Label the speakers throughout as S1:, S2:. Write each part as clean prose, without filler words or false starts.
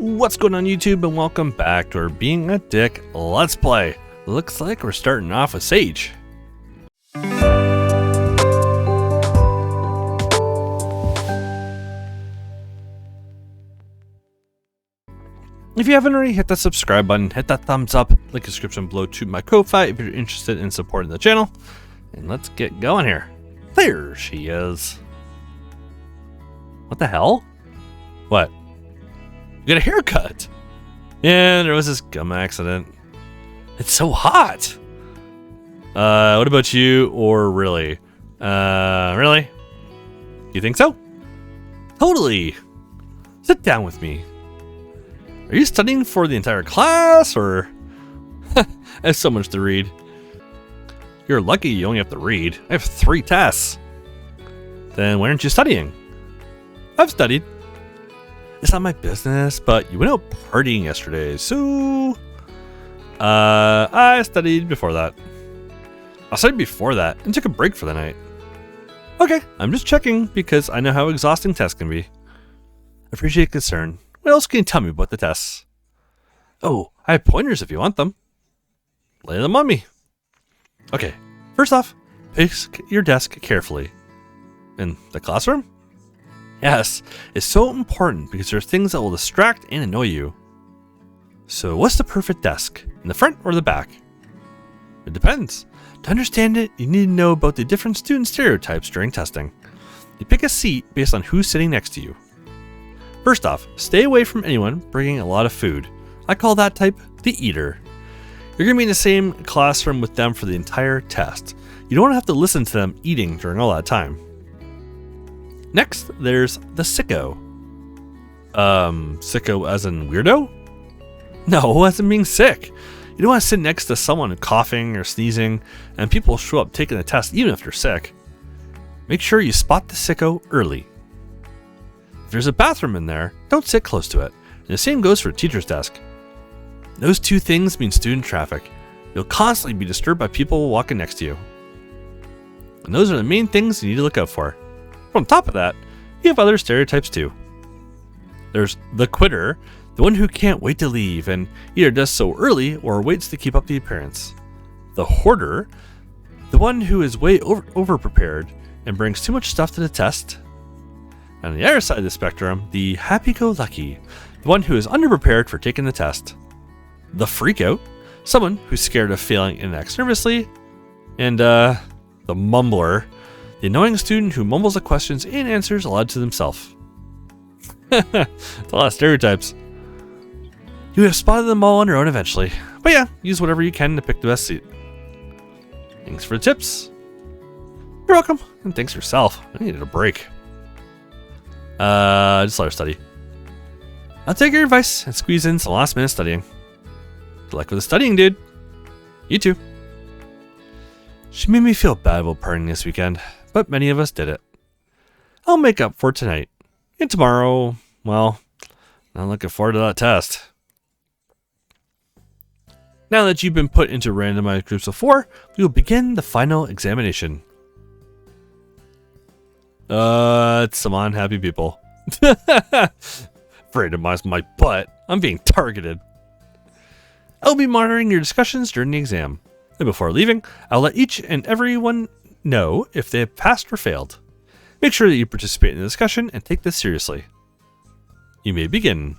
S1: What's going on YouTube, and welcome back to our Being a Dick Let's Play. Looks like we're starting off with Sage. If you haven't already, hit that subscribe button, hit that thumbs up, link description below to my Ko-Fi if you're interested in supporting the channel. And let's get going here. There she is. What the hell? What? You got a haircut. Yeah, there was this gum accident. It's so hot. What about you? Or really? Really? You think so? Totally. Sit down with me. Are you studying for the entire class, or? I have so much to read. You're lucky you only have to read. I have 3 tests. Then why aren't you studying? I've studied. It's not my business, but you went out partying yesterday, so... I studied before that. I studied before that and took a break for the night. Okay, I'm just checking because I know how exhausting tests can be. Appreciate concern. What else can you tell me about the tests? Oh, I have pointers if you want them. Lay them on me. Okay, first off, pick your desk carefully. In the classroom? Yes, it's so important because there are things that will distract and annoy you. So what's the perfect desk? In the front or the back? It depends. To understand it, you need to know about the different student stereotypes during testing. You pick a seat based on who's sitting next to you. First off, stay away from anyone bringing a lot of food. I call that type the eater. You're going to be in the same classroom with them for the entire test. You don't have to listen to them eating during all that time. Next, there's the sicko. Sicko as in weirdo? No, as in being sick. You don't want to sit next to someone coughing or sneezing, and people show up taking the test even if they're sick. Make sure you spot the sicko early. If there's a bathroom in there, don't sit close to it. And the same goes for a teacher's desk. Those 2 things mean student traffic. You'll constantly be disturbed by people walking next to you. And those are the main things you need to look out for. On top of that, you have other stereotypes too. There's the quitter, the one who can't wait to leave and either does so early or waits to keep up the appearance. The hoarder, the one who is way over-prepared and brings too much stuff to the test. And on the other side of the spectrum, the happy-go-lucky, the one who is underprepared for taking the test. The freakout, someone who's scared of failing and acts nervously. And the mumbler, the annoying student who mumbles the questions and answers aloud to themselves. It's a lot of stereotypes. You have spotted them all on your own eventually. But yeah, use whatever you can to pick the best seat. Thanks for the tips. You're welcome. And thanks yourself. I needed a break. Just let her study. I'll take your advice and squeeze in some last minute studying. Good luck with the studying, dude. You too. She made me feel bad about partying this weekend, but many of us did it. I'll make up for it tonight. And tomorrow, well, I'm looking forward to that test. Now that you've been put into randomized groups of 4, we will begin the final examination. It's some unhappy people. Randomize my butt. I'm being targeted. I'll be monitoring your discussions during the exam. And before leaving, I'll let each and everyone know if they have passed or failed. Make sure that you participate in the discussion and take this seriously. You may begin.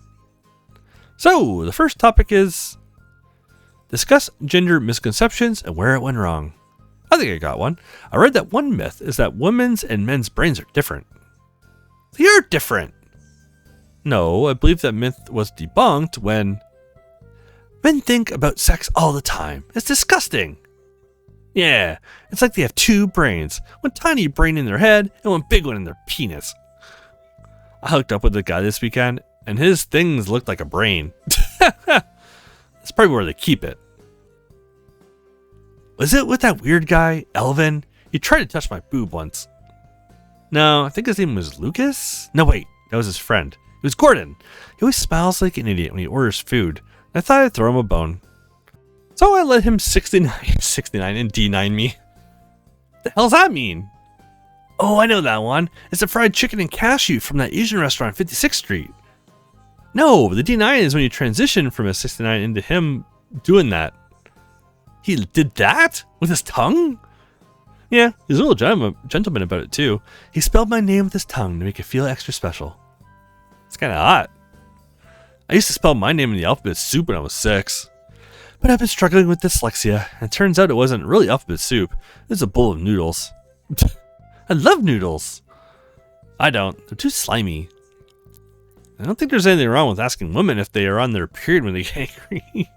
S1: So, the first topic is... discuss gender misconceptions and where it went wrong. I think I got one. I read that one myth is that women's and men's brains are different. They are different! No, I believe that myth was debunked when... men think about sex all the time. It's disgusting. Yeah, it's like they have 2 brains. One tiny brain in their head and one big one in their penis. I hooked up with a guy this weekend and his things looked like a brain. That's probably where they keep it. Was it with that weird guy, Elvin? He tried to touch my boob once. No, I think his name was Lucas? No, wait, that was his friend. It was Gordon. He always smiles like an idiot when he orders food. I thought I'd throw him a bone. So I let him 69 and D9 me. What the hell's that mean? Oh, I know that one. It's the fried chicken and cashew from that Asian restaurant on 56th Street. No, the D9 is when you transition from a 69 into him doing that. He did that? With his tongue? Yeah, he's a little gentleman about it too. He spelled my name with his tongue to make it feel extra special. It's kind of hot. I used to spell my name in the alphabet soup when I was 6. But I've been struggling with dyslexia, and it turns out it wasn't really alphabet soup. It was a bowl of noodles. I love noodles. I don't. They're too slimy. I don't think there's anything wrong with asking women if they are on their period when they get angry.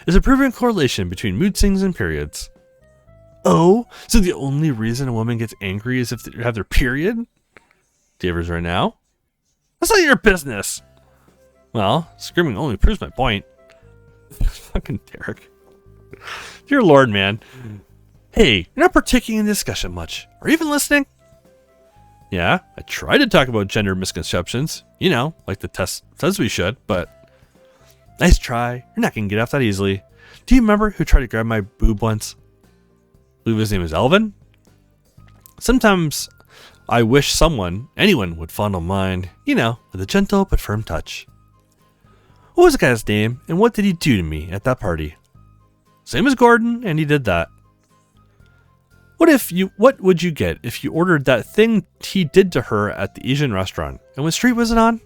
S1: There's a proven correlation between mood swings and periods. Oh, so the only reason a woman gets angry is if they have their period? Davers right now? That's not your business. Well, screaming only proves my point. Fucking Derek. Dear Lord, man. Hey, you're not partaking in discussion much. Are you even listening? Yeah, I tried to talk about gender misconceptions. You know, like the test says we should, but... Nice try. You're not going to get off that easily. Do you remember who tried to grab my boob once? I believe his name was Elvin. Sometimes I wish anyone would fondle mine, you know, with a gentle but firm touch. What was the guy's name, and what did he do to me at that party? Same as Gordon, and he did that. What would you get if you ordered that thing he did to her at the Asian restaurant? And what street was it on?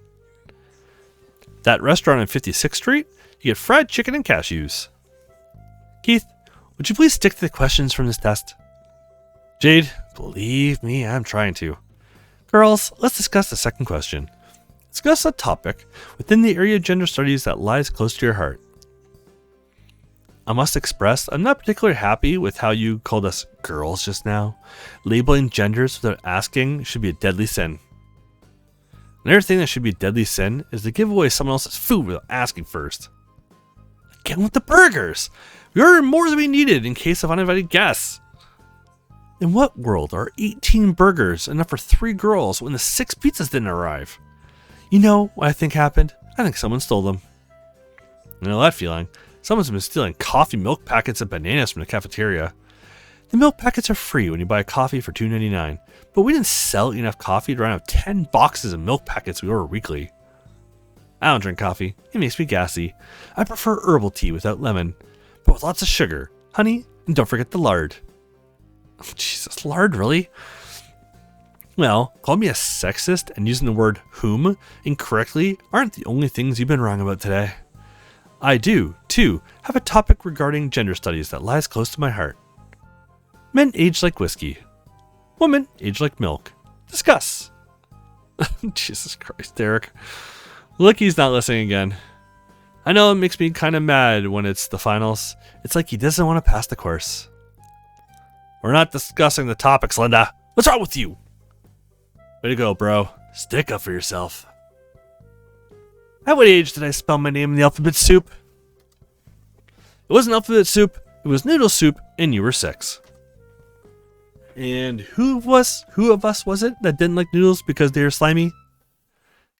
S1: That restaurant on 56th Street? You get fried chicken and cashews. Keith, would you please stick to the questions from this test? Jade, believe me, I'm trying to. Girls, let's discuss the second question. Discuss a topic within the area of gender studies that lies close to your heart. I must express, I'm not particularly happy with how you called us girls just now. Labeling genders without asking should be a deadly sin. Another thing that should be a deadly sin is to give away someone else's food without asking first. Again with the burgers! We ordered more than we needed in case of uninvited guests. In what world are 18 burgers enough for 3 girls when the 6 pizzas didn't arrive? You know what I think happened? I think someone stole them. I know that feeling. Someone's been stealing coffee milk packets and bananas from the cafeteria. The milk packets are free when you buy a coffee for $2.99, but we didn't sell enough coffee to run out of 10 boxes of milk packets we order weekly. I don't drink coffee. It makes me gassy. I prefer herbal tea without lemon, but with lots of sugar, honey, and don't forget the lard. Oh, Jesus, lard, really? Well, calling me a sexist and using the word whom incorrectly aren't the only things you've been wrong about today. I do, too, have a topic regarding gender studies that lies close to my heart. Men age like whiskey. Women age like milk. Discuss. Jesus Christ, Derek. Look, he's not listening again. I know it makes me kind of mad when it's the finals. It's like he doesn't want to pass the course. We're not discussing the topics, Linda. What's wrong with you? Way to go, bro. Stick up for yourself. At what age did I spell my name in the alphabet soup? It wasn't alphabet soup, it was noodle soup, and you were 6. And who of us was it that didn't like noodles because they were slimy?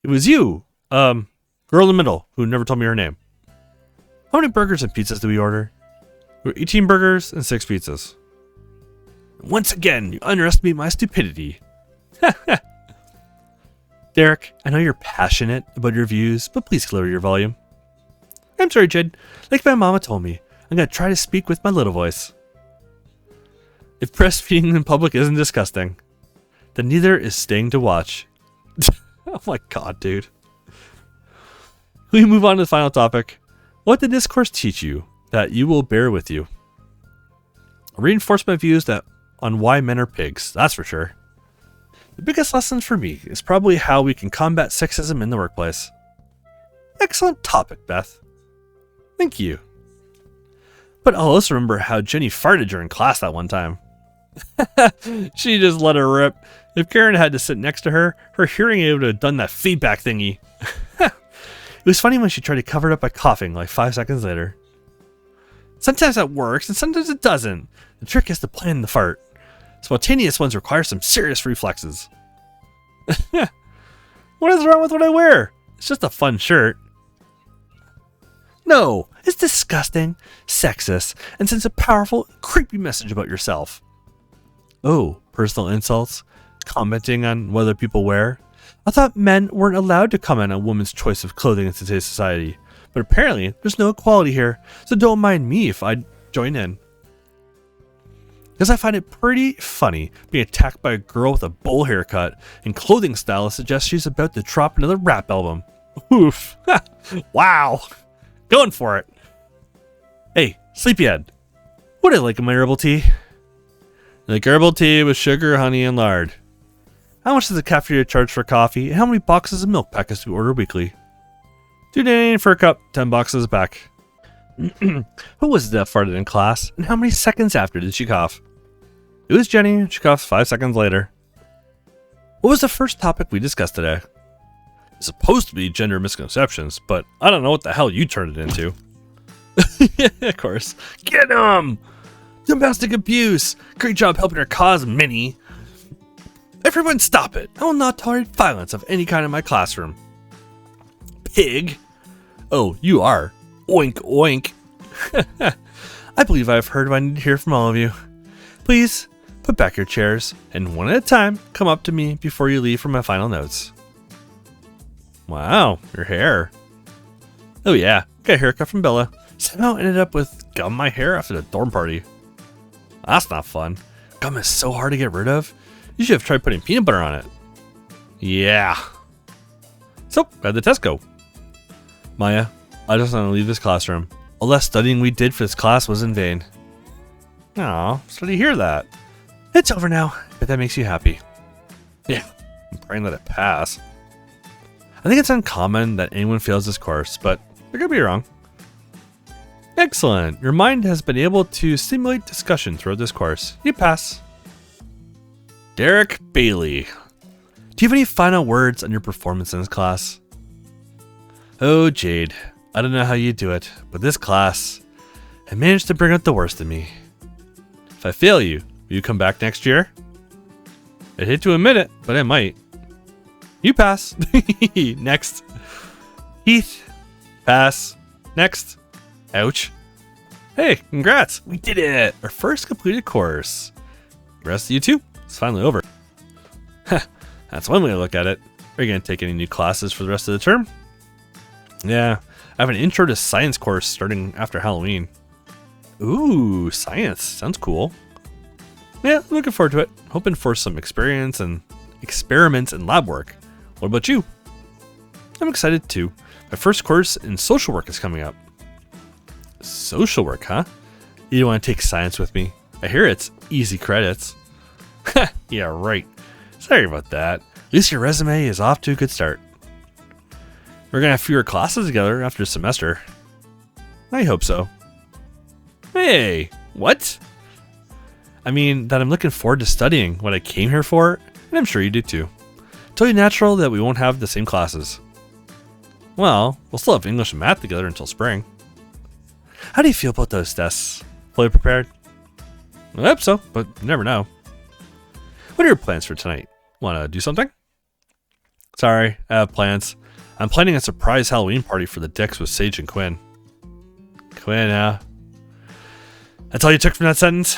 S1: It was you, girl in the middle, who never told me her name. How many burgers and pizzas did we order? We were 18 burgers and 6 pizzas. Once again, you underestimate my stupidity. Derek, I know you're passionate about your views, but please lower your volume. I'm sorry, Jed. Like my mama told me, I'm going to try to speak with my little voice. If breastfeeding in public isn't disgusting, then neither is staying to watch. Oh my god, dude. We move on to the final topic. What did this course teach you that you will bear with you? Reinforce my views on why men are pigs, that's for sure. The biggest lesson for me is probably how we can combat sexism in the workplace. Excellent topic, Beth. Thank you. But I'll also remember how Jenny farted during class that one time. She just let her rip. If Karen had to sit next to her, her hearing aid would have done that feedback thingy. It was funny when she tried to cover it up by coughing like 5 seconds later. Sometimes that works and sometimes it doesn't. The trick is to plan the fart. Spontaneous ones require some serious reflexes. What is wrong with what I wear? It's just a fun shirt. No, it's disgusting, sexist, and sends a powerful, creepy message about yourself. Oh, personal insults? Commenting on what other people wear? I thought men weren't allowed to comment on women's choice of clothing in today's society, but apparently there's no equality here, so don't mind me if I join in. Because I find it pretty funny being attacked by a girl with a bowl haircut and clothing style that suggests she's about to drop another rap album. Oof. Wow. Going for it. Hey, sleepyhead. What do I like in my herbal tea? I like herbal tea with sugar, honey, and lard. How much does the cafeteria charge for coffee, and how many boxes of milk packets do we order weekly? $2.99 for a cup, 10 boxes a pack. Who was it that farted in class, and how many seconds after did she cough? It was Jenny, and she coughed 5 seconds later. What was the first topic we discussed today? It's supposed to be gender misconceptions, but I don't know what the hell you turned it into. Yeah, of course. Get him! Domestic abuse! Great job helping her cause, Minnie. Everyone stop it! I will not tolerate violence of any kind in my classroom. Pig! Oh, you are. Oink, oink. I believe I have heard what I need to hear from all of you. Please, put back your chairs, and one at a time, come up to me before you leave for my final notes. Wow, your hair. Oh yeah, got a haircut from Bella. Somehow ended up with gum in my hair after the dorm party. That's not fun. Gum is so hard to get rid of. You should have tried putting peanut butter on it. Yeah. So, how'd the test go? Maya, I just want to leave this classroom. All that studying we did for this class was in vain. Aw, sorry to hear that. It's over now, but that makes you happy. Yeah, I'm praying that it pass. I think it's uncommon that anyone fails this course, but I could be wrong. Excellent. Your mind has been able to stimulate discussion throughout this course. You pass. Derek Bailey. Do you have any final words on your performance in this class? Oh, Jade. I don't know how you do it, but this class, I managed to bring out the worst in me. If I fail you, will you come back next year? I'd hate to admit it, but I might. You pass. Next. Heath. Pass. Next. Ouch. Hey, congrats. We did it. Our first completed course. The rest of you too. It's finally over. That's one way to look at it. Are you going to take any new classes for the rest of the term? Yeah, I have an intro to science course starting after Halloween. Ooh, science. Sounds cool. Yeah, I'm looking forward to it. Hoping for some experiments and lab work. What about you? I'm excited too. My first course in social work is coming up. Social work, huh? You don't want to take science with me? I hear it's easy credits. Yeah, right. Sorry about that. At least your resume is off to a good start. We're gonna have fewer classes together after a semester. I hope so. Hey, what? I mean that I'm looking forward to studying what I came here for, and I'm sure you do too. Totally natural that we won't have the same classes. Well, we'll still have English and math together until spring. How do you feel about those tests? Fully prepared? I hope so, but you never know. What are your plans for tonight? Want to do something? Sorry, I have plans. I'm planning a surprise Halloween party for the Dicks with Sage and Quinn. Quinn, that's all you took from that sentence?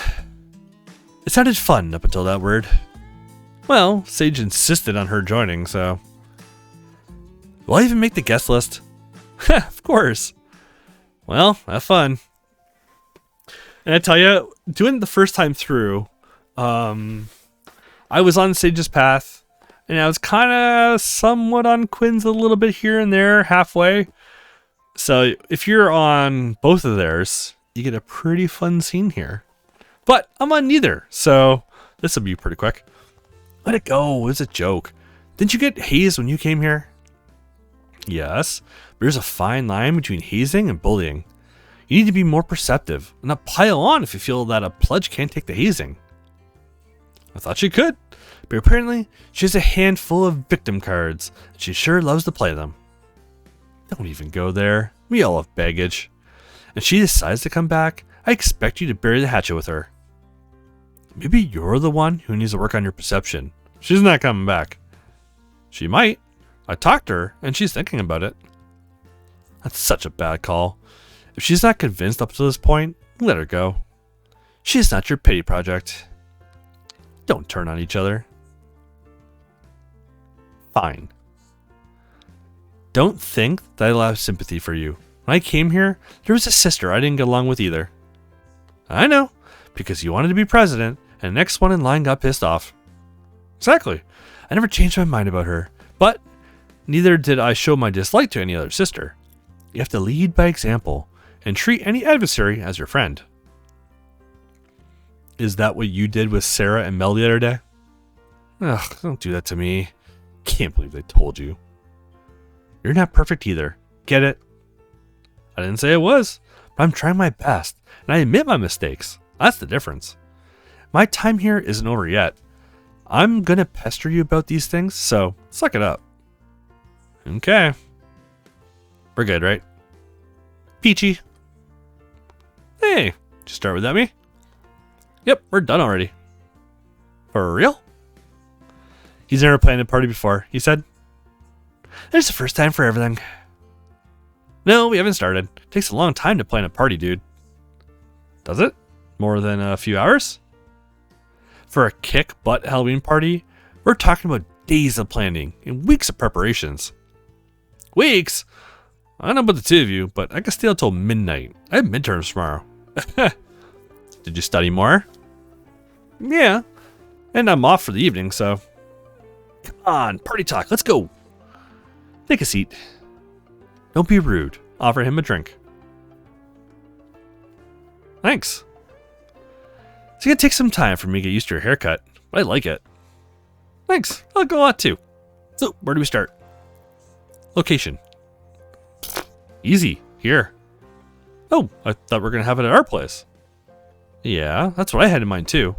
S1: It sounded fun up until that word. Well, Sage insisted on her joining, so... Will I even make the guest list? Of course. Well, have fun. And I tell you, doing it the first time through, I was on Sage's path, and I was kind of somewhat on Quinn's a little bit here and there, halfway. So if you're on both of theirs, you get a pretty fun scene here. But I'm on neither, so this will be pretty quick. Let it go, it was a joke. Didn't you get hazed when you came here? Yes, but there's a fine line between hazing and bullying. You need to be more perceptive and not pile on if you feel that a pledge can't take the hazing. I thought she could, but apparently she has a handful of victim cards, and she sure loves to play them. Don't even go there. We all have baggage. If she decides to come back, I expect you to bury the hatchet with her. Maybe you're the one who needs to work on your perception. She's not coming back. She might. I talked to her, and she's thinking about it. That's such a bad call. If she's not convinced up to this point, let her go. She's not your pity project. Don't turn on each other. Fine. Don't think that I lack sympathy for you. When I came here, there was a sister I didn't get along with either. I know, because you wanted to be president, and the next one in line got pissed off. Exactly. I never changed my mind about her, but neither did I show my dislike to any other sister. You have to lead by example, and treat any adversary as your friend. Is that what you did with Sarah and Mel the other day? Ugh, don't do that to me. Can't believe they told you. You're not perfect either. Get it? I didn't say I was, but I'm trying my best, and I admit my mistakes. That's the difference. My time here isn't over yet. I'm gonna pester you about these things, so suck it up. Okay. We're good, right? Peachy. Hey, did you start without me? Yep, we're done already. For real? He's never planned a party before, he said. There's the first time for everything. No, we haven't started. It takes a long time to plan a party, dude. Does it? More than a few hours? For a kick-butt Halloween party, we're talking about days of planning and weeks of preparations. Weeks? I don't know about the two of you, but I can stay until midnight. I have midterms tomorrow. Did you study more? Yeah. And I'm off for the evening, so... Come on, party talk, let's go. Take a seat. Don't be rude. Offer him a drink. Thanks. It's gonna take some time for me to get used to your haircut, but I like it. Thanks. I'll go out too. So, where do we start? Location. Easy. Here. Oh, I thought we were gonna have it at our place. Yeah, that's what I had in mind too.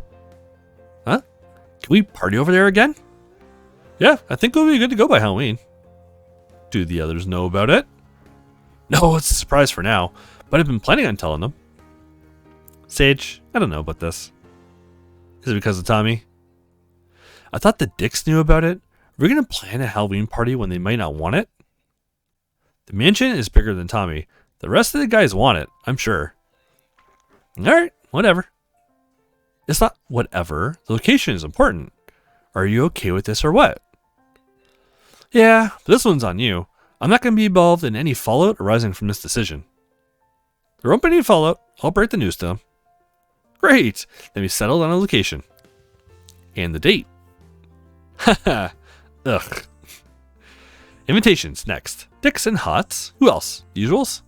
S1: Huh? Can we party over there again? Yeah, I think we'll be good to go by Halloween. Do the others know about it? No, it's a surprise for now, but I've been planning on telling them. Sage, I don't know about this. Is it because of Tommy? I thought the dicks knew about it. Are we going to plan a Halloween party when they might not want it? The mansion is bigger than Tommy. The rest of the guys want it, I'm sure. Alright, whatever. It's not whatever. The location is important. Are you okay with this or what? Yeah, but this one's on you. I'm not going to be involved in any fallout arising from this decision. There won't be any fallout. I'll break the news to them. Great! Then we settled on a location. And the date. Haha. Ugh. Invitations next. Dicks and Hots. Who else? Usuals?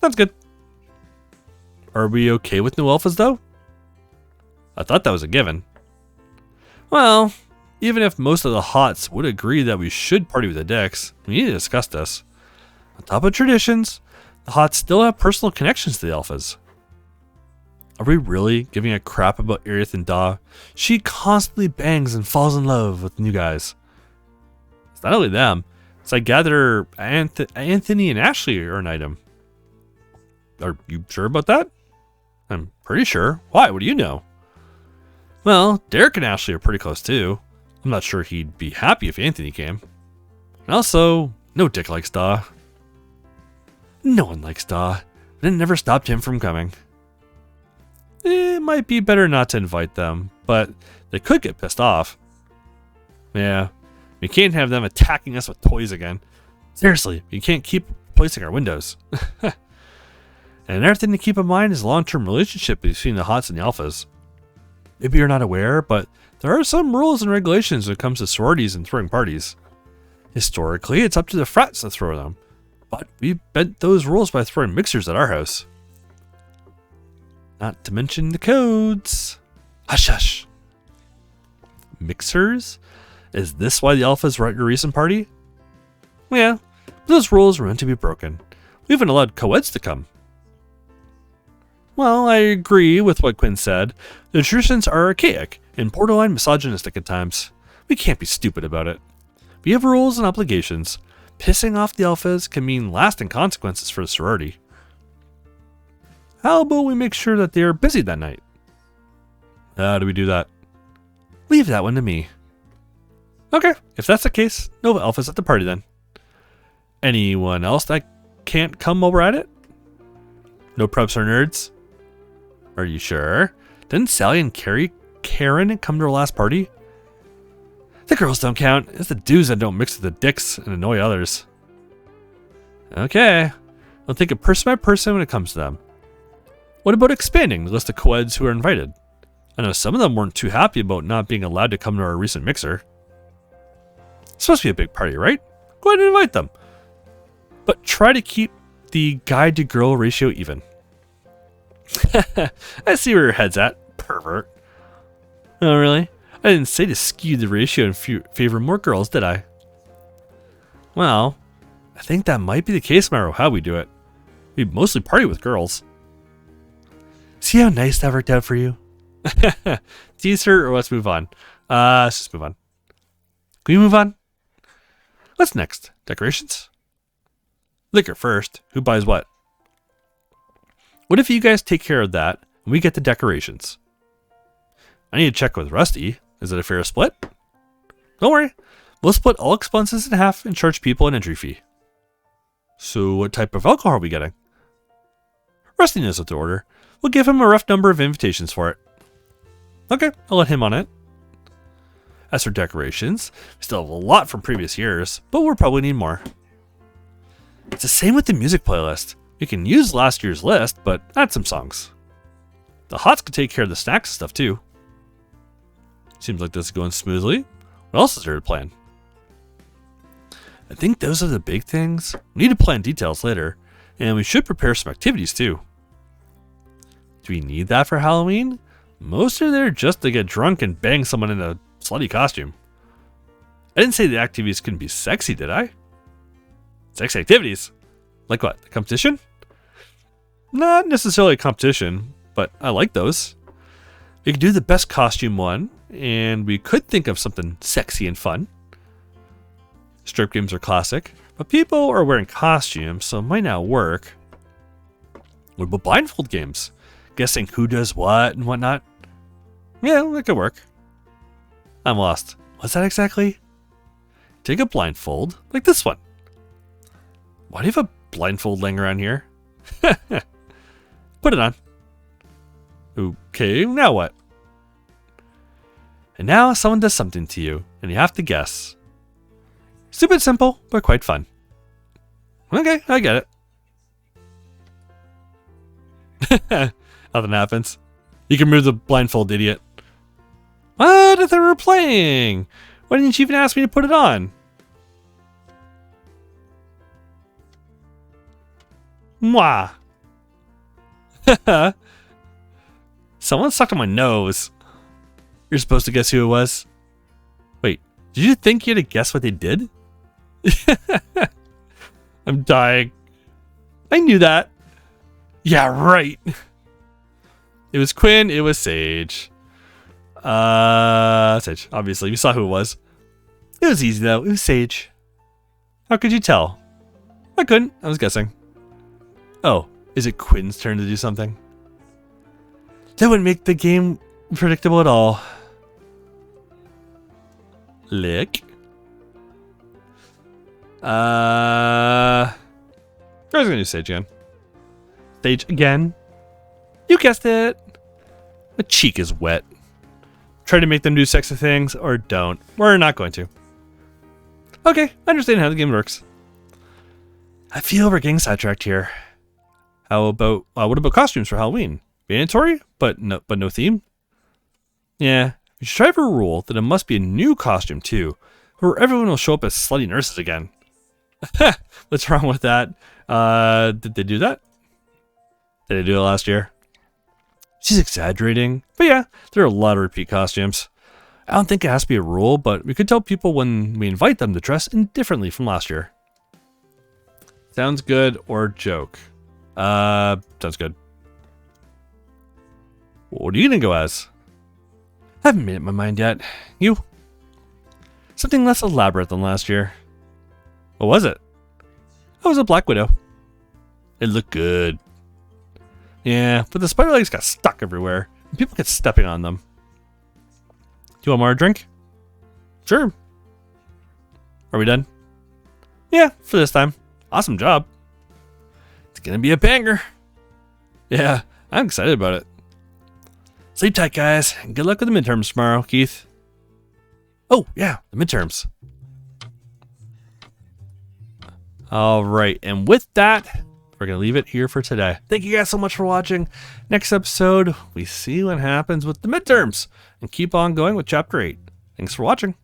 S1: Sounds good. Are we okay with no alphas though? I thought that was a given. Well, even if most of the Hots would agree that we should party with the Dicks, we need to discuss this. On top of traditions, the Hots still have personal connections to the alphas. Are we really giving a crap about Aerith and Daw? She constantly bangs and falls in love with new guys. It's not only them. So I gather Anthony and Ashley are an item. Are you sure about that? I'm pretty sure. Why? What do you know? Well, Derek and Ashley are pretty close too. I'm not sure he'd be happy if Anthony came. And also, no dick likes Daw. No one likes Daw, and it never stopped him from coming. It might be better not to invite them, but they could get pissed off. Yeah, we can't have them attacking us with toys again. Seriously, we can't keep replacing our windows. And another thing to keep in mind is the long-term relationship between the Hots and the Alphas. Maybe you're not aware, but there are some rules and regulations when it comes to sororities and throwing parties. Historically, it's up to the frats to throw them, but we bent those rules by throwing mixers at our house. Not to mention the codes. Hush hush. Mixers? Is this why the Alphas were at your recent party? Yeah, but those rules were meant to be broken. We haven't allowed co-eds to come. Well, I agree with what Quinn said. The traditions are archaic and borderline misogynistic at times. We can't be stupid about it. We have rules and obligations. Pissing off the Alphas can mean lasting consequences for the sorority. How about we make sure that they are busy that night? How do we do that? Leave that one to me. Okay, if that's the case, no Alphas at the party then. Anyone else that can't come while we're at it? No preps or nerds? Are you sure? Didn't Sally and Karen come to our last party? The girls don't count. It's the dudes that don't mix with the dicks and annoy others. Okay. I'll take it person by person when it comes to them. What about expanding the list of co-eds who are invited? I know some of them weren't too happy about not being allowed to come to our recent mixer. It's supposed to be a big party, right? Go ahead and invite them. But try to keep the guy to girl ratio even. I see where your head's at, pervert. Oh, really? I didn't say to skew the ratio and favor more girls, did I? Well, I think that might be the case no matter how we do it. We mostly party with girls. See how nice that worked out for you? Tease her or let's move on. Let's just move on. Can we move on? What's next? Decorations? Liquor first. Who buys what? What if you guys take care of that and we get the decorations? I need to check with Rusty. Is it a fair split? Don't worry. We'll split all expenses in half and charge people an entry fee. So what type of alcohol are we getting? Rusty knows what to order. We'll give him a rough number of invitations for it. Okay, I'll let him on it. As for decorations, we still have a lot from previous years, but we'll probably need more. It's the same with the music playlist. We can use last year's list, but add some songs. The Hots can take care of the snacks and stuff too. Seems like this is going smoothly. What else is there to plan? I think those are the big things. We need to plan details later, and we should prepare some activities too. Do we need that for Halloween? Most are there just to get drunk and bang someone in a slutty costume. I didn't say the activities couldn't be sexy, did I? Sexy activities? Like what? The competition? Not necessarily a competition, but I like those. We could do the best costume one, and we could think of something sexy and fun. Strip games are classic, but people are wearing costumes, so it might not work. What about blindfold games? Guessing who does what and whatnot? Yeah, that could work. I'm lost. What's that exactly? Take a blindfold, like this one. Why do you have a blindfold laying around here? Put it on. Okay, now what? And now someone does something to you, and you have to guess. Stupid simple, but quite fun. Okay, I get it. Nothing happens. You can move the blindfold, idiot. What? I thought we were playing. Why didn't you even ask me to put it on? Mwah. Someone sucked on my nose. You're supposed to guess who it was? Wait, did you think you had to guess what they did? I'm dying. I knew that. Yeah, right. It was Quinn, it was Sage. Sage, obviously. We saw who it was. It was easy though, it was Sage. How could you tell? I couldn't, I was guessing. Oh, is it Quinn's turn to do something? That wouldn't make the game predictable at all. Lick. I was gonna do Sage again. Sage again. You guessed it. My cheek is wet. Try to make them do sexy things or don't. We're not going to. Okay, I understand how the game works. I feel we're getting sidetracked here. How about what about costumes for Halloween? Mandatory, but no theme? Yeah, we should try for a rule that it must be a new costume too, or everyone will show up as slutty nurses again. What's wrong with that? Did they do that? Did they do it last year? She's exaggerating, but yeah, there are a lot of repeat costumes. I don't think it has to be a rule, but we could tell people when we invite them to dress differently from last year. Sounds good or joke? Sounds good. What are you gonna go as? Haven't made up my mind yet. You? Something less elaborate than last year. What was it? I was a Black Widow. It looked good. Yeah, but the spider legs got stuck everywhere. And people kept stepping on them. Do you want more drink? Sure. Are we done? Yeah, for this time. Awesome job. It's gonna be a banger. Yeah, I'm excited about it. Sleep tight, guys. And good luck with the midterms tomorrow, Keith. Oh, yeah, the midterms. All right, and with that, we're going to leave it here for today. Thank you guys so much for watching. Next episode, we see what happens with the midterms and keep on going with Chapter 8. Thanks for watching.